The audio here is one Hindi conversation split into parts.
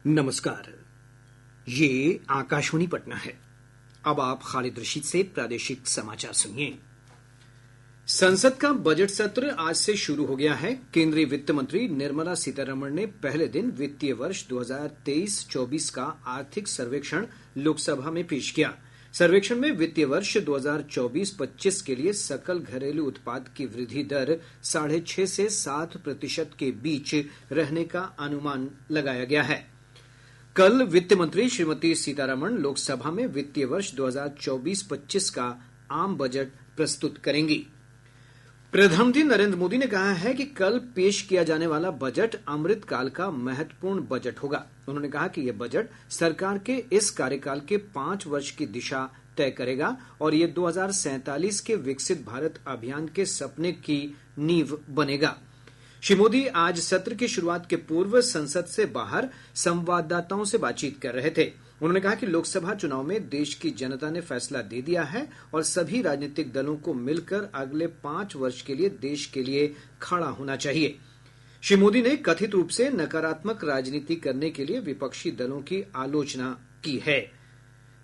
नमस्कार। ये आकाशवाणी पटना है। अब आप खालिद रशीद से प्रादेशिक समाचार सुनिए। संसद का बजट सत्र आज से शुरू हो गया है। केंद्रीय वित्त मंत्री निर्मला सीतारमण ने पहले दिन वित्तीय वर्ष 2023-24 का आर्थिक सर्वेक्षण लोकसभा में पेश किया। सर्वेक्षण में वित्तीय वर्ष 2024-25 के लिए सकल घरेलू उत्पाद की वृद्धि दर 6.5 से 7% के बीच रहने का अनुमान लगाया गया है। कल वित्त मंत्री श्रीमती सीतारमण लोकसभा में वित्तीय वर्ष 2024-25 का आम बजट प्रस्तुत करेंगी। प्रधानमंत्री नरेंद्र मोदी ने कहा है कि कल पेश किया जाने वाला बजट अमृतकाल का महत्वपूर्ण बजट होगा। उन्होंने कहा कि यह बजट सरकार के इस कार्यकाल के 5 वर्ष की दिशा तय करेगा और ये 2047 के विकसित भारत अभियान के सपने की नींव बनेगा। श्री मोदी आज सत्र की शुरुआत के पूर्व संसद से बाहर संवाददाताओं से बातचीत कर रहे थे। उन्होंने कहा कि लोकसभा चुनाव में देश की जनता ने फैसला दे दिया है और सभी राजनीतिक दलों को मिलकर अगले 5 वर्ष के लिए देश के लिए खड़ा होना चाहिए। श्री मोदी ने कथित रूप से नकारात्मक राजनीति करने के लिए विपक्षी दलों की आलोचना की है।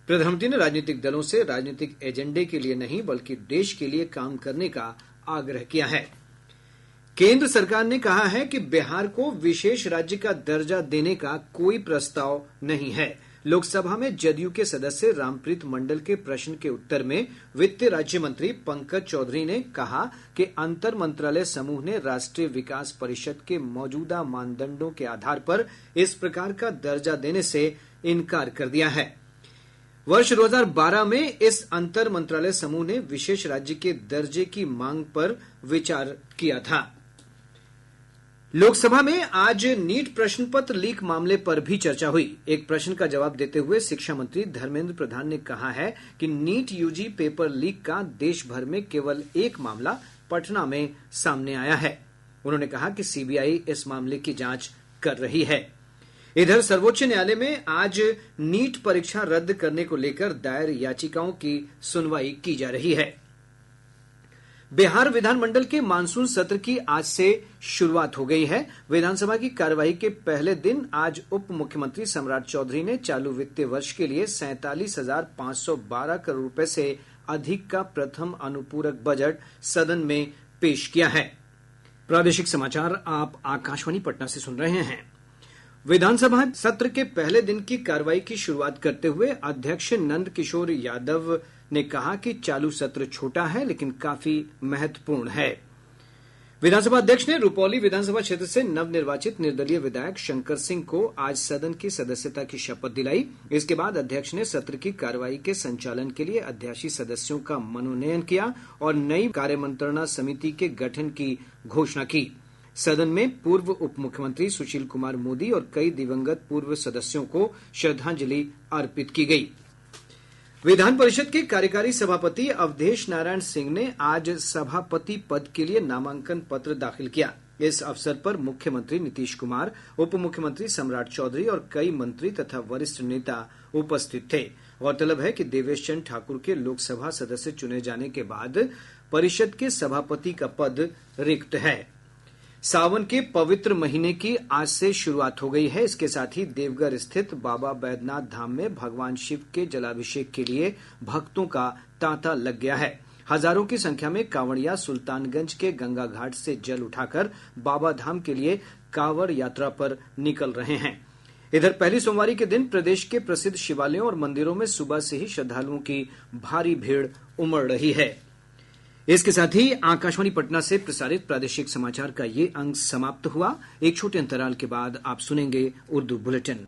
प्रधानमंत्री ने राजनीतिक दलों से राजनीतिक एजेंडे के लिए नहीं बल्कि देश के लिए काम करने का आग्रह किया है। केंद्र सरकार ने कहा है कि बिहार को विशेष राज्य का दर्जा देने का कोई प्रस्ताव नहीं है। लोकसभा में जदयू के सदस्य रामप्रीत मंडल के प्रश्न के उत्तर में वित्त राज्य मंत्री पंकज चौधरी ने कहा कि अंतर मंत्रालय समूह ने राष्ट्रीय विकास परिषद के मौजूदा मानदंडों के आधार पर इस प्रकार का दर्जा देने से इनकार कर दिया है। वर्ष 2012 में इस अंतर मंत्रालय समूह ने विशेष राज्य के दर्जे की मांग पर विचार किया था। लोकसभा में आज नीट प्रश्न पत्र लीक मामले पर भी चर्चा हुई। एक प्रश्न का जवाब देते हुए शिक्षा मंत्री धर्मेंद्र प्रधान ने कहा है कि नीट यूजी पेपर लीक का देश भर में केवल एक मामला पटना में सामने आया है। उन्होंने कहा कि सीबीआई इस मामले की जांच कर रही है। इधर सर्वोच्च न्यायालय में आज नीट परीक्षा रद्द करने को लेकर दायर याचिकाओं की सुनवाई की जा रही है। बिहार विधानमंडल के मानसून सत्र की आज से शुरुआत हो गई है। विधानसभा की कार्यवाही के पहले दिन आज उप मुख्यमंत्री सम्राट चौधरी ने चालू वित्तीय वर्ष के लिए 47,512 करोड़ रुपए से अधिक का प्रथम अनुपूरक बजट सदन में पेश किया है। प्रादेशिक समाचार आप आकाशवाणी पटना से सुन रहे हैं। विधानसभा सत्र के पहले दिन की कार्यवाही की शुरुआत करते हुए अध्यक्ष नंद किशोर यादव ने कहा कि चालू सत्र छोटा है लेकिन काफी महत्वपूर्ण है। विधानसभा अध्यक्ष ने रुपौली विधानसभा क्षेत्र से नवनिर्वाचित निर्दलीय विधायक शंकर सिंह को आज सदन की सदस्यता की शपथ दिलाई। इसके बाद अध्यक्ष ने सत्र की कार्यवाही के संचालन के लिए अध्याशी सदस्यों का मनोनयन किया और नई कार्यमंत्रणा समिति के गठन की घोषणा की। सदन में पूर्व उप मुख्यमंत्री सुशील कुमार मोदी और कई दिवंगत पूर्व सदस्यों को श्रद्धांजलि अर्पित की गई। विधान परिषद के कार्यकारी सभापति अवधेश नारायण सिंह ने आज सभापति पद के लिए नामांकन पत्र दाखिल किया। इस अवसर पर मुख्यमंत्री नीतीश कुमार, उप मुख्यमंत्री सम्राट चौधरी और कई मंत्री तथा वरिष्ठ नेता उपस्थित थे। गौरतलब है कि देवेश चंद्र ठाकुर के लोकसभा सदस्य चुने जाने के बाद परिषद के सभापति का पद रिक्त है। सावन के पवित्र महीने की आज से शुरुआत हो गई है। इसके साथ ही देवघर स्थित बाबा बैद्यनाथ धाम में भगवान शिव के जलाभिषेक के लिए भक्तों का तांता लग गया है। हजारों की संख्या में कांवड़िया सुल्तानगंज के गंगा घाट से जल उठाकर बाबा धाम के लिए कांवड़ यात्रा पर निकल रहे हैं। इधर पहली सोमवारी के दिन प्रदेश के प्रसिद्ध शिवालयों और मंदिरों में सुबह से ही श्रद्धालुओं की भारी भीड़ उमड़ रही है। इसके साथ ही आकाशवाणी पटना से प्रसारित प्रादेशिक समाचार का ये अंक समाप्त हुआ। एक छोटे अंतराल के बाद आप सुनेंगे उर्दू बुलेटिन।